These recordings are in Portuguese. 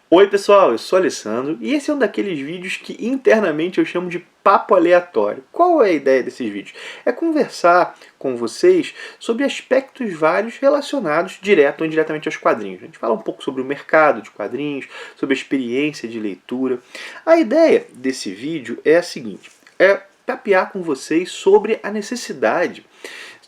Oi pessoal, eu sou o Alessandro e esse é um daqueles vídeos que internamente eu chamo de papo aleatório. Qual é a ideia desses vídeos? É conversar com vocês sobre aspectos vários relacionados direto ou indiretamente aos quadrinhos. A gente fala um pouco sobre o mercado de quadrinhos, sobre a experiência de leitura. A ideia desse vídeo é a seguinte, é papear com vocês sobre a necessidade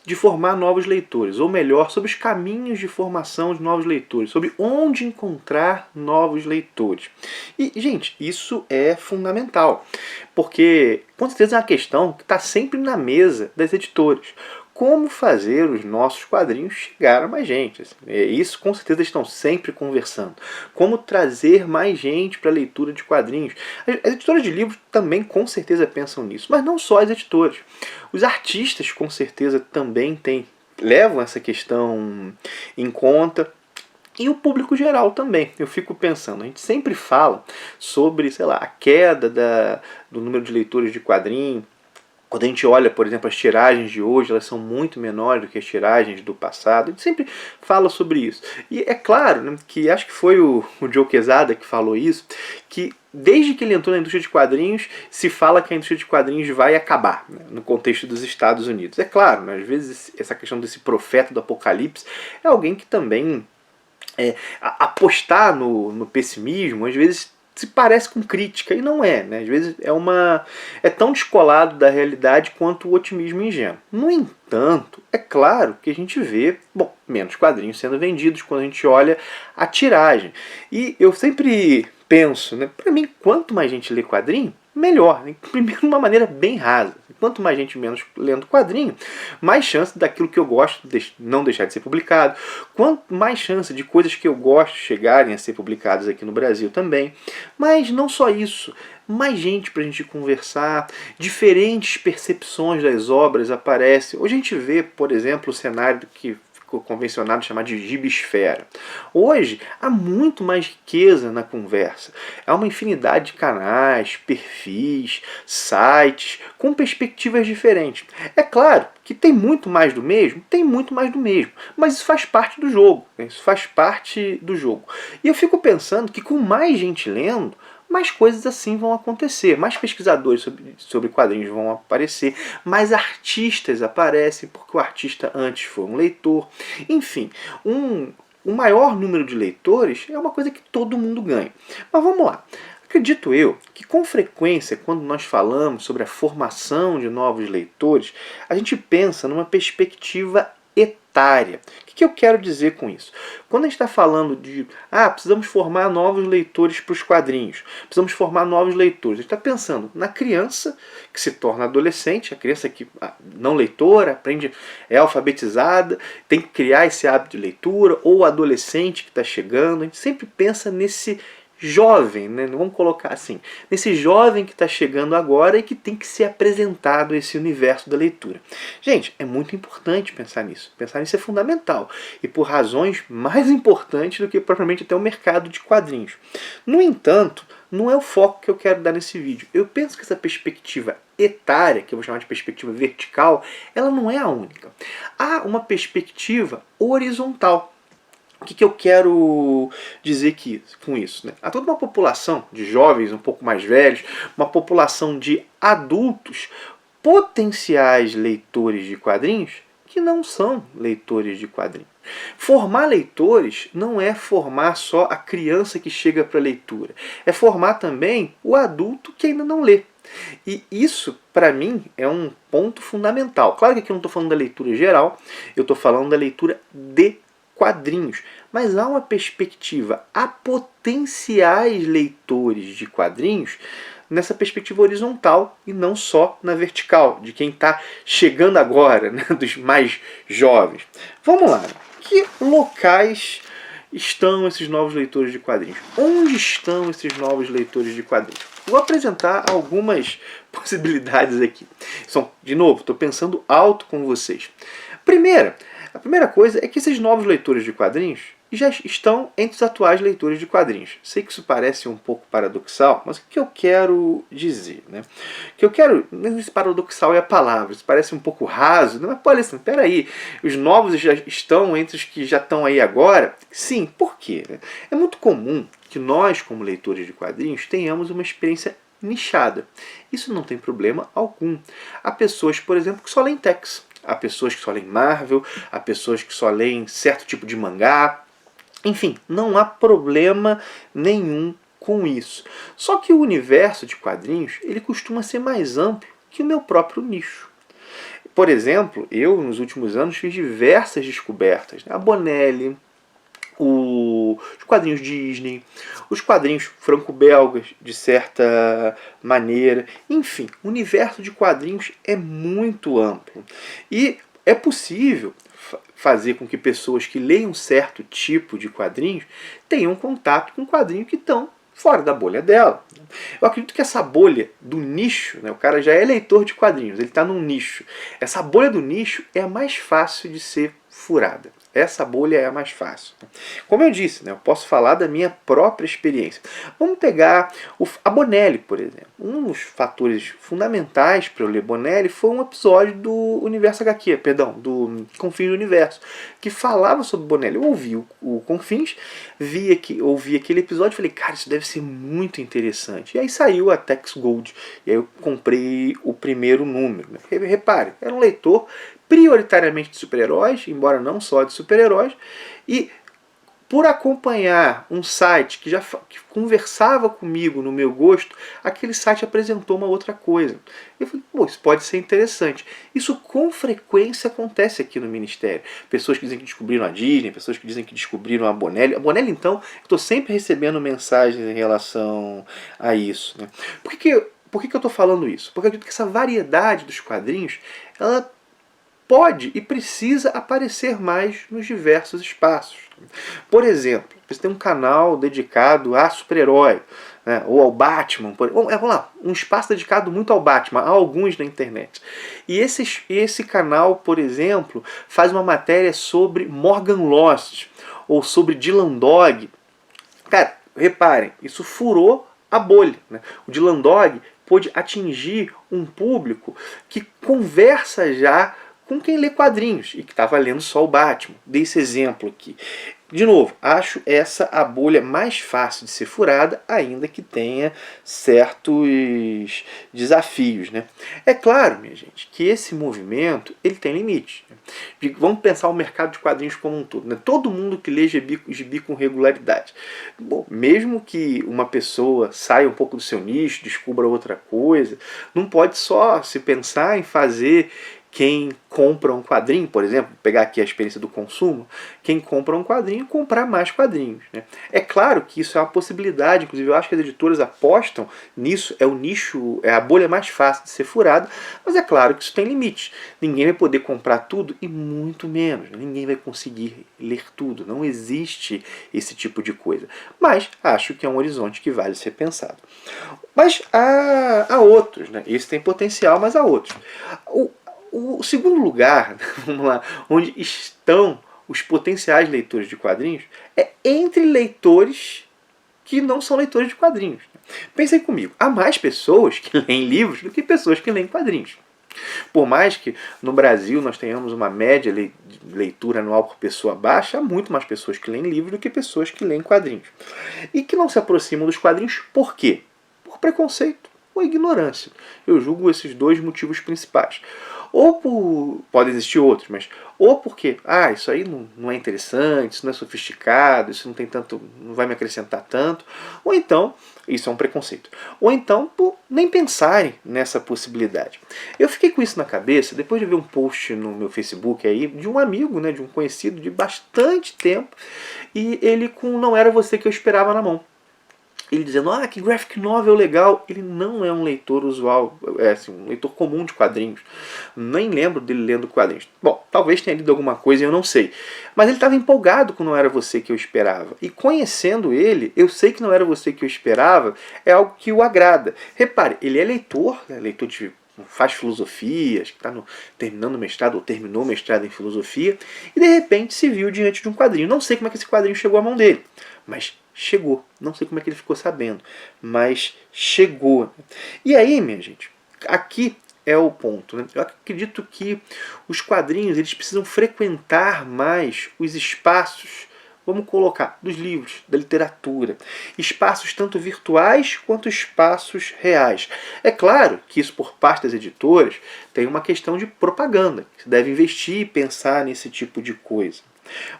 de formar novos leitores, ou melhor, sobre os caminhos de formação de novos leitores, sobre onde encontrar novos leitores. E, gente, isso é fundamental, porque com certeza é uma questão que está sempre na mesa das editoras. Como fazer os nossos quadrinhos chegar a mais gente? Isso com certeza estão sempre conversando. Como trazer mais gente para a leitura de quadrinhos? As editoras de livros também com certeza pensam nisso, mas não só as editoras. Os artistas com certeza também levam essa questão em conta. E o público geral também. Eu fico pensando, a gente sempre fala sobre, sei lá, a queda do número de leitores de quadrinhos. Quando a gente olha, por exemplo, as tiragens de hoje, elas são muito menores do que as tiragens do passado. A gente sempre fala sobre isso. E é claro, né, que acho que foi o Joe Quesada que falou isso, que desde que ele entrou na indústria de quadrinhos, se fala que a indústria de quadrinhos vai acabar, né, no contexto dos Estados Unidos. É claro, né, às vezes essa questão desse profeta do apocalipse é alguém que também apostar no pessimismo, às vezes se parece com crítica, e não é, né? Às vezes é tão descolado da realidade quanto o otimismo ingênuo. No entanto, é claro que a gente vê, menos quadrinhos sendo vendidos quando a gente olha a tiragem. E eu sempre penso, né, para mim, quanto mais gente lê quadrinho, melhor. Primeiro, de uma maneira bem rasa. Quanto mais gente menos lendo quadrinho, mais chance daquilo que eu gosto de não deixar de ser publicado. Quanto mais chance de coisas que eu gosto chegarem a ser publicadas aqui no Brasil também. Mas não só isso. Mais gente para a gente conversar, diferentes percepções das obras aparecem. Hoje a gente vê, por exemplo, o cenário que convencionado chamar de gibisfera. Hoje há muito mais riqueza na conversa. Há uma infinidade de canais, perfis, sites, com perspectivas diferentes. É claro que tem muito mais do mesmo, mas isso faz parte do jogo. Isso faz parte do jogo. E eu fico pensando que com mais gente lendo, mais coisas assim vão acontecer, mais pesquisadores sobre quadrinhos vão aparecer, mais artistas aparecem, porque o artista antes foi um leitor. Enfim, um maior número de leitores é uma coisa que todo mundo ganha. Mas vamos lá. Acredito eu que com frequência, quando nós falamos sobre a formação de novos leitores, a gente pensa numa perspectiva etária. O que eu quero dizer com isso? Quando a gente está falando de precisamos formar novos leitores para os quadrinhos, precisamos formar novos leitores, a gente está pensando na criança que se torna adolescente, a criança que não leitora, aprende, é alfabetizada, tem que criar esse hábito de leitura, ou o adolescente que está chegando, a gente sempre pensa nesse jovem, né? Vamos colocar assim, nesse jovem que está chegando agora e que tem que ser apresentado a esse universo da leitura. Gente, é muito importante pensar nisso. Pensar nisso é fundamental. E por razões mais importantes do que propriamente até o mercado de quadrinhos. No entanto, não é o foco que eu quero dar nesse vídeo. Eu penso que essa perspectiva etária, que eu vou chamar de perspectiva vertical, ela não é a única. Há uma perspectiva horizontal. O que eu quero dizer com isso? Né? Há toda uma população de jovens um pouco mais velhos, uma população de adultos, potenciais leitores de quadrinhos, que não são leitores de quadrinhos. Formar leitores não é formar só a criança que chega para a leitura, é formar também o adulto que ainda não lê. E isso, para mim, é um ponto fundamental. Claro que aqui eu não estou falando da leitura geral, eu estou falando da leitura de quadrinhos, mas há uma perspectiva, há potenciais leitores de quadrinhos nessa perspectiva horizontal e não só na vertical, de quem está chegando agora, né, dos mais jovens. Vamos lá, que locais estão esses novos leitores de quadrinhos? Onde estão esses novos leitores de quadrinhos? Vou apresentar algumas possibilidades aqui. De novo, estou pensando alto com vocês. A primeira coisa é que esses novos leitores de quadrinhos já estão entre os atuais leitores de quadrinhos. Sei que isso parece um pouco paradoxal, mas o que eu quero dizer? Né? O que eu quero, não sei se paradoxal é a palavra, isso parece um pouco raso, mas olha assim, peraí, os novos já estão entre os que já estão aí agora? Sim, por quê? É muito comum que nós, como leitores de quadrinhos, tenhamos uma experiência nichada. Isso não tem problema algum. Há pessoas, por exemplo, que só leem Tex. Há pessoas que só leem Marvel, há pessoas que só leem certo tipo de mangá. Enfim, não há problema nenhum com isso. Só que o universo de quadrinhos, ele costuma ser mais amplo que o meu próprio nicho. Por exemplo, eu, nos últimos anos, fiz diversas descobertas. A Bonelli, os quadrinhos Disney, os quadrinhos franco-belgas, de certa maneira. Enfim, o universo de quadrinhos é muito amplo. E é possível fazer com que pessoas que leiam certo tipo de quadrinhos tenham contato com quadrinhos que estão fora da bolha dela. Eu acredito que essa bolha do nicho, né, o cara já é leitor de quadrinhos, ele está num nicho. Essa bolha do nicho é a mais fácil de ser furada. Essa bolha é a mais fácil. Como eu disse, né, eu posso falar da minha própria experiência. Vamos pegar a Bonelli, por exemplo. Um dos fatores fundamentais para eu ler Bonelli foi um episódio do Universo HQ, do Confins do Universo, que falava sobre Bonelli. Eu ouvi o Confins, ouvi aquele episódio e falei, cara, isso deve ser muito interessante. E aí saiu a Tex Gold. E aí eu comprei o primeiro número. Repare, era um leitor prioritariamente de super-heróis, embora não só de super-heróis, e por acompanhar um site que conversava comigo no meu gosto, aquele site apresentou uma outra coisa. Eu falei, pô, isso pode ser interessante. Isso com frequência acontece aqui no Ministério. Pessoas que dizem que descobriram a Disney, pessoas que dizem que descobriram a Bonelli. A Bonelli, então, estou sempre recebendo mensagens em relação a isso. Né? Por que eu estou falando isso? Porque eu acredito que essa variedade dos quadrinhos, ela pode e precisa aparecer mais nos diversos espaços. Por exemplo, você tem um canal dedicado a super-herói, né, ou ao Batman. Vamos lá, um espaço dedicado muito ao Batman, há alguns na internet. E esse canal, por exemplo, faz uma matéria sobre Morgan Lost, ou sobre Dylan Dog. Cara, reparem, isso furou a bolha. Né? O Dylan Dog pôde atingir um público que conversa já com quem lê quadrinhos e que estava lendo só o Batman. Dei esse exemplo aqui. De novo, acho essa a bolha mais fácil de ser furada, ainda que tenha certos desafios. Né? É claro, minha gente, que esse movimento ele tem limite. Né? Vamos pensar o mercado de quadrinhos como um todo. Né? Todo mundo que lê gibi com regularidade. Bom, mesmo que uma pessoa saia um pouco do seu nicho, descubra outra coisa, não pode só se pensar em fazer quem compra um quadrinho, por exemplo, pegar aqui a experiência do consumo, quem compra um quadrinho, comprar mais quadrinhos. Né? É claro que isso é uma possibilidade, inclusive eu acho que as editoras apostam nisso, é o nicho, é a bolha mais fácil de ser furada, mas é claro que isso tem limite. Ninguém vai poder comprar tudo e muito menos. Ninguém vai conseguir ler tudo, não existe esse tipo de coisa. Mas acho que é um horizonte que vale ser pensado. Mas há outros, né? Esse tem potencial, mas há outros. O segundo lugar, vamos lá, onde estão os potenciais leitores de quadrinhos, é entre leitores que não são leitores de quadrinhos. Pensem comigo, há mais pessoas que leem livros do que pessoas que leem quadrinhos. Por mais que no Brasil nós tenhamos uma média de leitura anual por pessoa baixa, há muito mais pessoas que leem livros do que pessoas que leem quadrinhos. E que não se aproximam dos quadrinhos por quê? Por preconceito ou ignorância. Eu julgo esses dois motivos principais. Podem existir outros, mas ou porque isso aí não é interessante, isso não é sofisticado, isso não vai me acrescentar tanto, ou então, isso é um preconceito, ou então por nem pensarem nessa possibilidade. Eu fiquei com isso na cabeça depois de ver um post no meu Facebook aí de um amigo, né, de um conhecido de bastante tempo, e ele com Não Era Você Que Eu Esperava na mão. Ele dizendo, que graphic novel legal. Ele não é um leitor usual, assim, um leitor comum de quadrinhos. Nem lembro dele lendo quadrinhos. Bom, talvez tenha lido alguma coisa e eu não sei. Mas ele estava empolgado com Não Era Você Que Eu Esperava. E conhecendo ele, eu sei que Não Era Você Que Eu Esperava é algo que o agrada. Repare, ele é leitor, né, leitor de faz filosofia, acho que está terminando o mestrado ou terminou o mestrado em filosofia, e de repente se viu diante de um quadrinho. Não sei como é que esse quadrinho chegou à mão dele, mas chegou. Não sei como é que ele ficou sabendo, mas chegou. E aí, minha gente, aqui é o ponto. Né? Eu acredito que os quadrinhos eles precisam frequentar mais os espaços vamos colocar dos livros, da literatura, espaços tanto virtuais quanto espaços reais. É claro que isso, por parte das editoras, tem uma questão de propaganda, que você deve investir e pensar nesse tipo de coisa.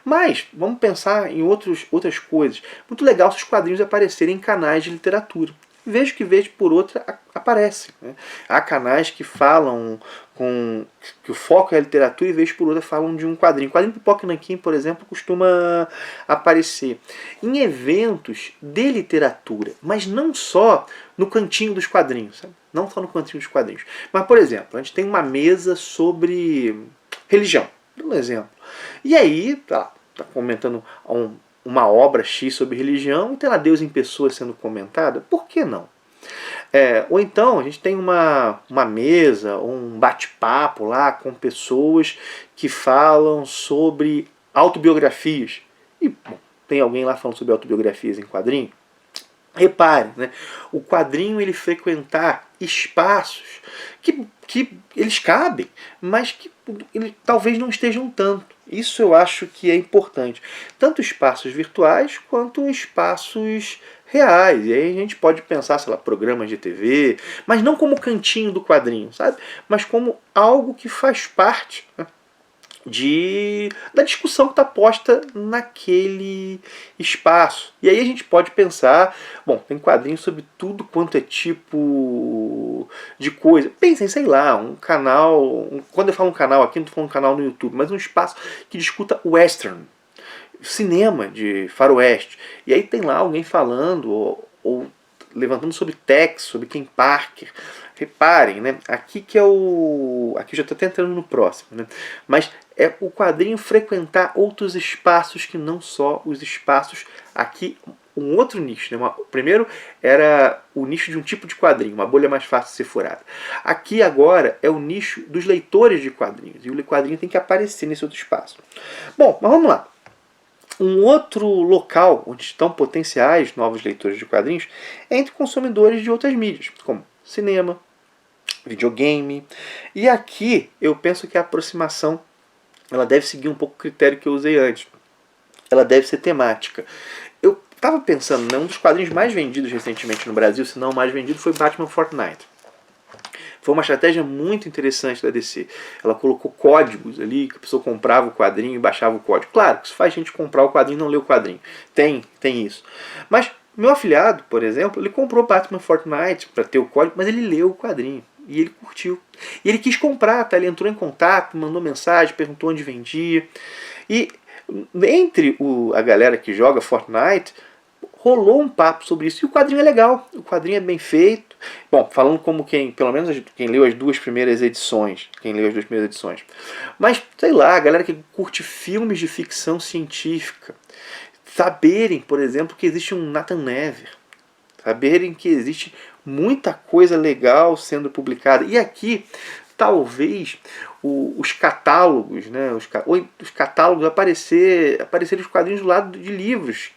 Mas vamos pensar em outras coisas. Muito legal se os quadrinhos aparecerem em canais de literatura. Vejo que vez por outra aparecem. Né? Há canais que falam que o foco é a literatura e vez por outra falam de um quadrinho. O quadrinho Pipoca e Nanquim, por exemplo, costuma aparecer em eventos de literatura, mas não só no cantinho dos quadrinhos. Sabe? Não só no cantinho dos quadrinhos. Mas, por exemplo, a gente tem uma mesa sobre religião. Dá um exemplo. E aí, tá comentando uma obra X sobre religião e tem lá Deus em pessoa sendo comentada, por que não? Ou então a gente tem uma mesa, um bate-papo lá com pessoas que falam sobre autobiografias. E bom, tem alguém lá falando sobre autobiografias em quadrinho? Repare, né? O quadrinho ele frequentar espaços que eles cabem, mas que talvez não estejam tanto. Isso eu acho que é importante. Tanto espaços virtuais quanto espaços reais. E aí a gente pode pensar, sei lá, programas de TV, mas não como cantinho do quadrinho, sabe? Mas como algo que faz parte, né, da discussão que está posta naquele espaço. E aí a gente pode pensar, bom, tem quadrinhos sobre tudo quanto é tipo de coisa. Pensem, sei lá, um canal, quando eu falo um canal aqui, não estou falando um canal no YouTube, mas um espaço que discuta western, cinema de faroeste. E aí tem lá alguém falando ou levantando sobre Tex, sobre Ken Parker. Reparem, né? Aqui que é o... Aqui eu já estou até entrando no próximo, né? Mas é o quadrinho frequentar outros espaços que não só os espaços aqui, um outro nicho. Né? Primeiro era o nicho de um tipo de quadrinho, uma bolha mais fácil de ser furada. Aqui agora é o nicho dos leitores de quadrinhos. E o quadrinho tem que aparecer nesse outro espaço. Bom, mas vamos lá. Um outro local onde estão potenciais novos leitores de quadrinhos é entre consumidores de outras mídias, como cinema, videogame. E aqui eu penso que a aproximação ela deve seguir um pouco o critério que eu usei antes. Ela deve ser temática. Eu estava pensando, né, um dos quadrinhos mais vendidos recentemente no Brasil, se não o mais vendido, foi Batman Fortnite. Foi uma estratégia muito interessante da DC. Ela colocou códigos ali, que a pessoa comprava o quadrinho e baixava o código. Claro que isso faz a gente comprar o quadrinho e não ler o quadrinho. Tem isso. Mas meu afilhado, por exemplo, ele comprou Batman Fortnite para ter o código, mas ele leu o quadrinho. E ele curtiu. E ele quis comprar, tá? Ele entrou em contato, mandou mensagem, perguntou onde vendia. E entre a galera que joga Fortnite, rolou um papo sobre isso. E o quadrinho é legal. O quadrinho é bem feito. Bom, falando como pelo menos quem leu as duas primeiras edições. Mas, sei lá, a galera que curte filmes de ficção científica. Saberem, por exemplo, que existe um Nathan Never. Saberem que existe muita coisa legal sendo publicada. E aqui, talvez, os catálogos, né, os catálogos aparecerem os quadrinhos do lado de livros.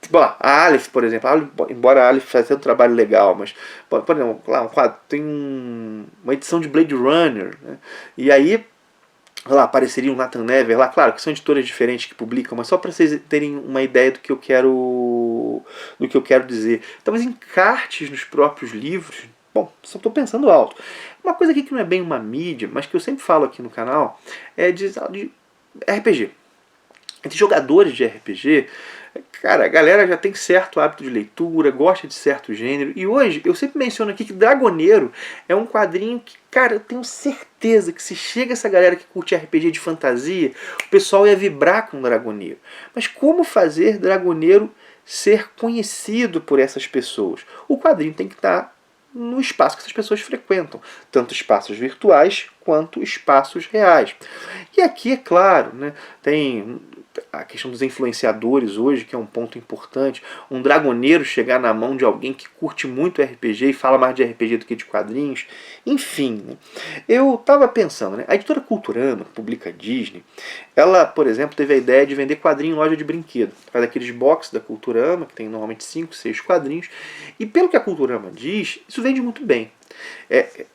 Bom, a Aleph, por exemplo, embora a Aleph faça um trabalho legal, mas, por exemplo, lá tem uma edição de Blade Runner, né, e aí lá apareceria um Nathan Never lá, claro que são editoras diferentes que publicam, mas só para vocês terem uma ideia do que eu quero dizer. Talvez encartes nos próprios livros. Bom, só estou pensando alto. Uma coisa aqui que não é bem uma mídia, mas que eu sempre falo aqui no canal, é de RPG. Entre jogadores de RPG, cara, a galera já tem certo hábito de leitura, gosta de certo gênero. E hoje, eu sempre menciono aqui que Dragoneiro é um quadrinho que, cara, eu tenho certeza que se chega essa galera que curte RPG de fantasia, o pessoal ia vibrar com Dragoneiro. Mas como fazer Dragoneiro ser conhecido por essas pessoas? O quadrinho tem que estar no espaço que essas pessoas frequentam, tanto espaços virtuais quanto espaços reais. E aqui, é claro, né, tem a questão dos influenciadores hoje, que é um ponto importante. Um dragoneiro chegar na mão de alguém que curte muito RPG e fala mais de RPG do que de quadrinhos. Enfim, né? Eu estava pensando, né? A editora Culturama, que publica Disney, ela, por exemplo, teve a ideia de vender quadrinho em loja de brinquedo. Faz aqueles boxes da Culturama, que tem normalmente 5, 6 quadrinhos. E pelo que a Culturama diz, isso vende muito bem.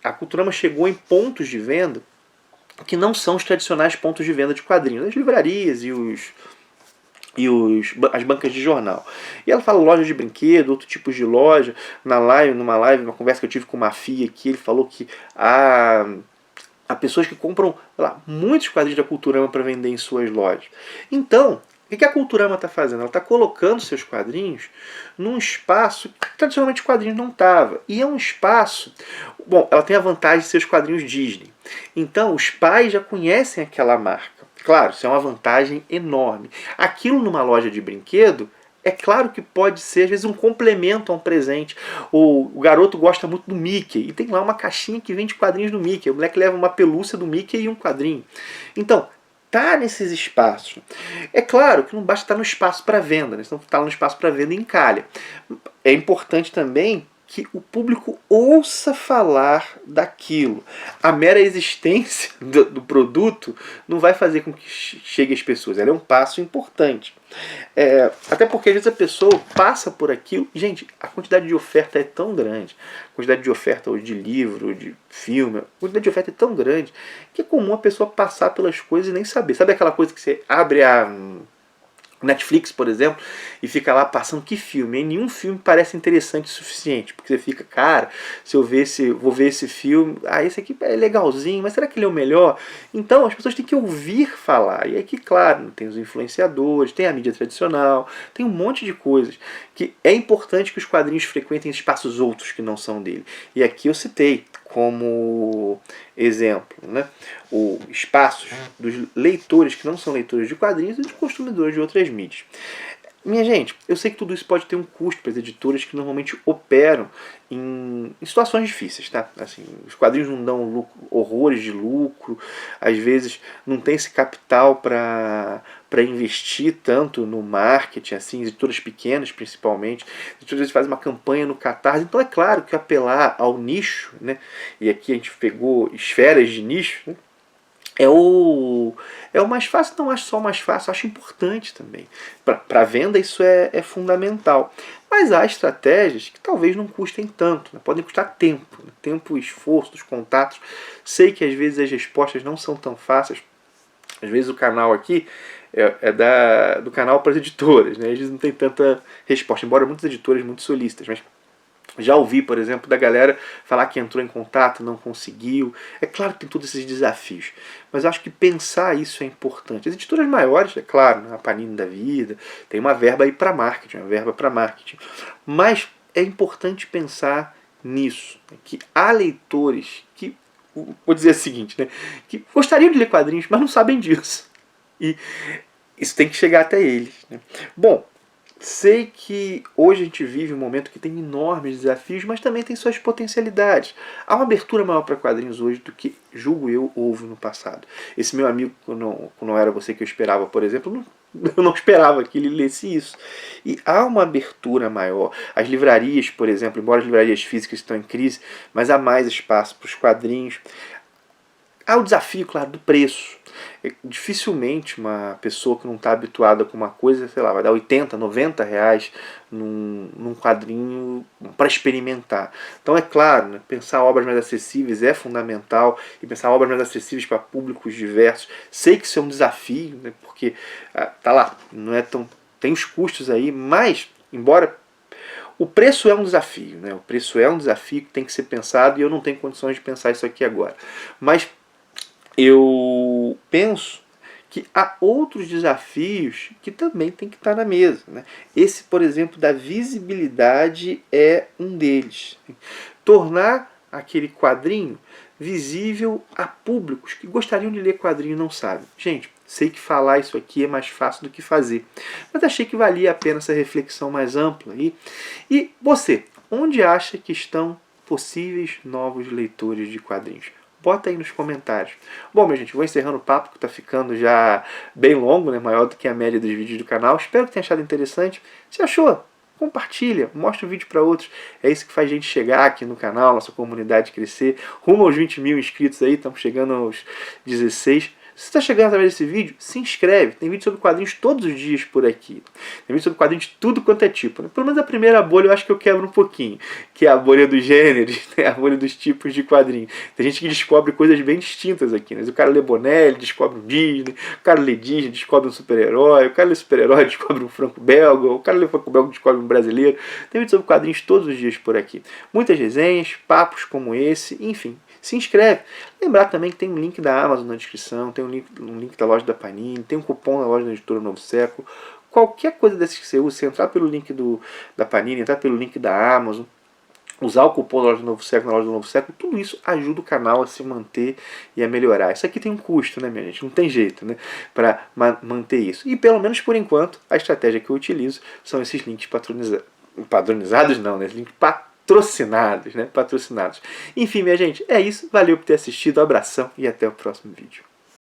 A Culturama chegou em pontos de venda que não são os tradicionais pontos de venda de quadrinhos. As livrarias e e as bancas de jornal. E ela fala loja de brinquedo, outro tipo de loja. Numa live, uma conversa que eu tive com uma FIA aqui, ele falou que há pessoas que compram, sei lá, muitos quadrinhos da Culturama para vender em suas lojas. Então, o que a Culturama está fazendo? Ela está colocando seus quadrinhos num espaço que tradicionalmente o quadrinho não estava. E é um espaço... Bom, ela tem a vantagem de ser os quadrinhos Disney. Então, os pais já conhecem aquela marca. Claro, isso é uma vantagem enorme. Aquilo numa loja de brinquedo, é claro que pode ser, às vezes, um complemento a um presente. O garoto gosta muito do Mickey e tem lá uma caixinha que vende quadrinhos do Mickey. O moleque leva uma pelúcia do Mickey e um quadrinho. Então, tá nesses espaços. É claro que não basta estar no espaço para venda, né? Senão está no espaço para venda em calha. É importante também que o público ouça falar daquilo. A mera existência do produto não vai fazer com que chegue às pessoas. Ela é um passo importante. Até porque às vezes a pessoa passa por aquilo. Gente, a quantidade de oferta é tão grande. A quantidade de oferta hoje de livro, de filme, a quantidade de oferta é tão grande que é comum a pessoa passar pelas coisas e nem saber. Sabe aquela coisa que você abre a Netflix, por exemplo, e fica lá passando que filme. E nenhum filme parece interessante o suficiente, porque você fica, cara, se eu ver vou ver esse filme, esse aqui é legalzinho, mas será que ele é o melhor? Então as pessoas têm que ouvir falar. E aqui, claro, tem os influenciadores, tem a mídia tradicional, tem um monte de coisas que é importante que os quadrinhos frequentem espaços outros que não são dele. E aqui eu citei como exemplo, né, o espaços dos leitores que não são leitores de quadrinhos e dos consumidores de outras mídias. Minha gente, eu sei que tudo isso pode ter um custo para as editoras que normalmente operam em situações difíceis, tá? Assim, os quadrinhos não dão horrores de lucro, às vezes não tem esse capital para investir tanto no marketing, assim, editoras pequenas principalmente, editoras às vezes fazem uma campanha no Catarse, então é claro que apelar ao nicho, né? E aqui a gente pegou esferas de nicho, né? É o mais fácil, não acho só o mais fácil, acho importante também. Para venda isso é fundamental. Mas há estratégias que talvez não custem tanto, né? Podem custar tempo, né? Tempo, esforço, os contatos. Sei que às vezes as respostas não são tão fáceis. Às vezes o canal aqui do canal para as editoras, né? Às vezes não tem tanta resposta, embora muitas editoras muito solícitas, mas já ouvi, por exemplo, da galera falar que entrou em contato, não conseguiu. É claro que tem todos esses desafios, mas eu acho que pensar isso é importante. As editoras maiores, é claro, a Panini da vida, tem uma verba aí para marketing, mas é importante pensar nisso, né? Que há leitores que, vou dizer o seguinte, né? Que gostariam de ler quadrinhos, mas não sabem disso. E isso tem que chegar até eles, né? Bom, sei que hoje a gente vive um momento que tem enormes desafios, mas também tem suas potencialidades. Há uma abertura maior para quadrinhos hoje do que, julgo eu, houve no passado. Esse meu amigo, quando não era você que eu esperava, por exemplo, eu não esperava que ele lesse isso. E há uma abertura maior. As livrarias, por exemplo, embora as livrarias físicas estão em crise, mas há mais espaço para os quadrinhos. Há o desafio, claro, do preço. Dificilmente uma pessoa que não está habituada com uma coisa, sei lá, vai dar 80, 90 reais num quadrinho para experimentar. Então é claro, né, pensar obras mais acessíveis é fundamental, e pensar obras mais acessíveis para públicos diversos. Sei que isso é um desafio, né, porque tá lá, não é tão, tem os custos aí, mas embora o preço é um desafio, né, o preço é um desafio que tem que ser pensado, e eu não tenho condições de pensar isso aqui agora. Mas eu penso que há outros desafios que também tem que estar na mesa, né? Esse, por exemplo, da visibilidade é um deles. Tornar aquele quadrinho visível a públicos que gostariam de ler quadrinho e não sabem. Gente, sei que falar isso aqui é mais fácil do que fazer, mas achei que valia a pena essa reflexão mais ampla aí. E você, onde acha que estão possíveis novos leitores de quadrinhos? Bota aí nos comentários. Bom, minha gente, vou encerrando o papo, que está ficando já bem longo, né? Maior do que a média dos vídeos do canal. Espero que tenha achado interessante. Se achou, compartilha, mostra o vídeo para outros. É isso que faz a gente chegar aqui no canal, nossa comunidade crescer. Rumo aos 20 mil inscritos aí, estamos chegando aos 16. Se você está chegando através desse vídeo, se inscreve. Tem vídeo sobre quadrinhos todos os dias por aqui. Tem vídeo sobre quadrinhos de tudo quanto é tipo. Né? Pelo menos a primeira bolha eu acho que eu quebro um pouquinho, que é a bolha dos gêneros, né? A bolha dos tipos de quadrinho. Tem gente que descobre coisas bem distintas aqui. Né? O cara lê Bonelli, descobre um Disney. O cara lê Disney, descobre um super-herói. O cara lê super-herói, descobre um franco-belga. O cara lê franco-belga, descobre um brasileiro. Tem vídeo sobre quadrinhos todos os dias por aqui. Muitas resenhas, papos como esse, enfim. Se inscreve. Lembrar também que tem um link da Amazon na descrição, tem um link da loja da Panini, tem um cupom da loja da Editora Novo Século. Qualquer coisa desses que você usa, se entrar pelo link da Panini, entrar pelo link da Amazon, usar o cupom da loja do Novo Século na loja do Novo Século, tudo isso ajuda o canal a se manter e a melhorar. Isso aqui tem um custo, né, minha gente? Não tem jeito, né, para manter isso. E pelo menos por enquanto, a estratégia que eu utilizo são esses links padronizados, não, né? Links patrocinados, né? Patrocinados. Enfim, minha gente, é isso. Valeu por ter assistido. Abração e até o próximo vídeo.